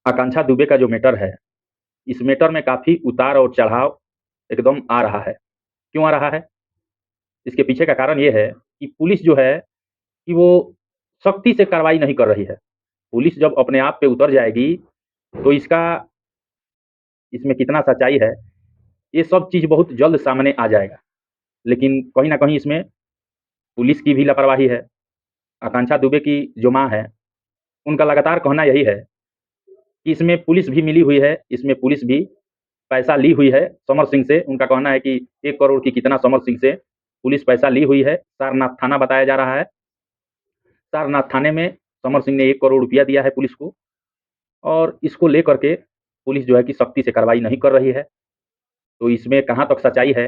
आकांक्षा दुबे का जो मैटर है, इस मैटर में काफ़ी उतार और चढ़ाव एकदम आ रहा है। क्यों आ रहा है? इसके पीछे का कारण ये है कि पुलिस जो है कि वो सख्ती से कार्रवाई नहीं कर रही है। पुलिस जब अपने आप पे उतर जाएगी, तो इसमें कितना सच्चाई है, ये सब चीज़ बहुत जल्द सामने आ जाएगा। लेकिन कहीं न कहीं इसमें पुलिस की भी लापरवाही है। आकांक्षा दुबे की जो माँ है, उनका लगातार कहना यही है कि इसमें पुलिस भी मिली हुई है, इसमें पुलिस भी पैसा ली हुई है समर सिंह से। उनका कहना है कि 1 करोड़ की कितना समर सिंह से पुलिस पैसा ली हुई है। सारनाथ थाना बताया जा रहा है। सारनाथ थाने में समर सिंह ने 1 करोड़ रुपया दिया है पुलिस को, और इसको लेकर के पुलिस जो है कि सख्ती से कार्रवाई नहीं कर रही है। तो इसमें कहाँ तक सच्चाई है?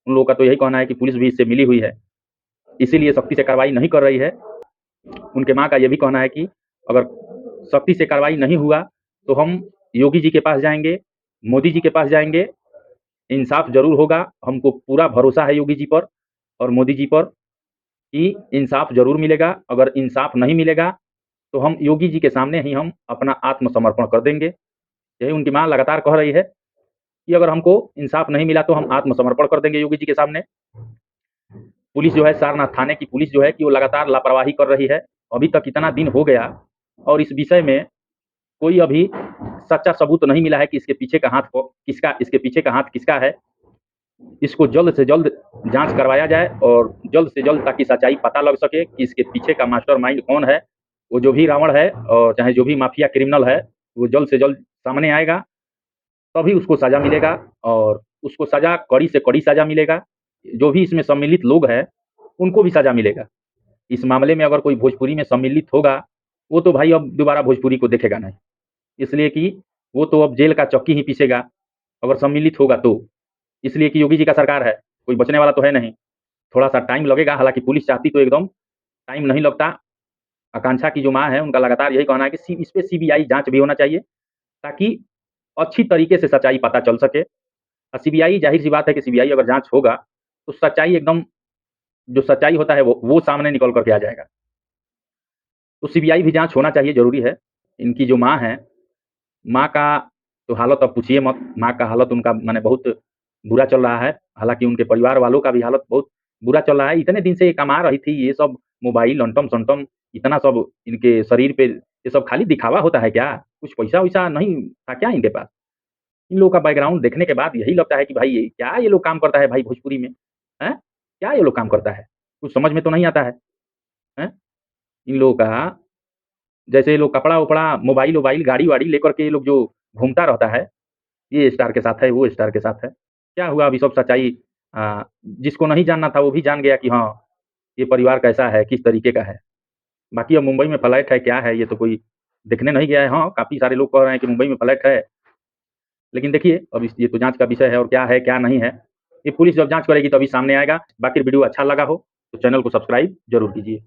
उन लोगों का तो यही कहना है कि पुलिस भी इससे मिली हुई है, इसीलिए सख्ती से कार्रवाई नहीं कर रही है। उनके माँ का ये भी कहना है कि अगर सख्ती से कार्रवाई नहीं हुआ, तो हम योगी जी के पास जाएँगे, मोदी जी के पास जाएँगे, इंसाफ ज़रूर होगा। हमको पूरा भरोसा है योगी जी पर और मोदी जी पर कि इंसाफ ज़रूर मिलेगा। अगर इंसाफ नहीं मिलेगा, तो हम योगी जी के सामने ही हम अपना आत्मसमर्पण कर देंगे। यही उनकी माँ लगातार कह रही है कि अगर हमको इंसाफ नहीं मिला, तो हम आत्मसमर्पण कर देंगे योगी जी के सामने। पुलिस जो है, सारनाथ थाने की पुलिस जो है कि वो लगातार लापरवाही कर रही है। अभी तक इतना दिन हो गया और इस विषय में कोई अभी सच्चा सबूत नहीं मिला है कि इसके पीछे का हाथ किसका है। इसको जल्द से जल्द जाँच करवाया जाए और जल्द से जल्द, ताकि सच्चाई पता लग सके कि इसके पीछे का मास्टरमाइंड कौन है। वो जो भी रावण है और चाहे जो भी माफिया क्रिमिनल है, वो जल्द से जल्द सामने आएगा, तभी उसको सज़ा मिलेगा और उसको सज़ा, कड़ी से कड़ी सज़ा मिलेगा। जो भी इसमें सम्मिलित लोग हैं, उनको भी सज़ा मिलेगा। इस मामले में अगर कोई भोजपुरी में सम्मिलित होगा, वो तो भाई अब दोबारा भोजपुरी को देखेगा नहीं। इसलिए कि वो तो अब जेल का चक्की ही पीसेगा, अगर सम्मिलित होगा तो। इसलिए कि योगी जी का सरकार है, कोई बचने वाला तो है नहीं। थोड़ा-सा टाइम लगेगा, हालाँकि पुलिस चाहती तो एकदम टाइम नहीं लगता। आकांक्षा की जो माँ है, उनका लगातार यही कहना है कि इस पे सीबीआई जाँच भी होना चाहिए, ताकि अच्छी तरीके से सच्चाई पता चल सके। सीबीआई, ज़ाहिर-सी बात है कि सीबीआई अगर जाँच होगा, तो सच्चाई एकदम, जो सच्चाई होता है वो सामने निकल कर के आ जाएगा। तो सीबीआई भी जाँच होना चाहिए, ज़रूरी है। इनकी जो माँ है, माँ का तो हालत अब पूछिए मत। माँ का हालत, उनका माने बहुत बुरा चल रहा है। हालाँकि उनके परिवार वालों का भी हालत बहुत बुरा चल रहा है। इतने दिन से ये कमा रही थी, ये सब मोबाइल, अंटम-संटम, इतना सब इनके शरीर पे, ये सब खाली दिखावा होता है क्या? कुछ पैसा-वैसा नहीं था क्या इनके पास? इन लोगों का बैकग्राउंड देखने के बाद यही लगता है कि भाई, ये क्या ये लोग काम करता है भाई भोजपुरी में? हैं? क्या ये लोग काम करता है? कुछ समझ में तो नहीं आता है। हैं? इन लोगों का, जैसे ये लोग कपड़ा-वपड़ा, मोबाइल-वोबाइल, गाड़ी-वाड़ी लेकर के ये लोग जो घूमता रहता है, ये स्टार के साथ है, वो स्टार के साथ है। क्या हुआ अभी सब सच्चाई, जिसको नहीं जानना था वो भी जान गया कि हाँ, ये परिवार कैसा है, किस तरीके का है। बाकी अब मुंबई में फ्लैट है, क्या है, ये तो कोई देखने नहीं गया है। हाँ, काफ़ी सारे लोग कह रहे हैं कि मुंबई में फ्लैट है, लेकिन देखिए अब ये तो जाँच का विषय है और क्या नहीं है, ये पुलिस जब जाँच करेगी तभी सामने आएगा। बाकी वीडियो अच्छा लगा हो, तो चैनल को सब्सक्राइब ज़रूर कीजिए।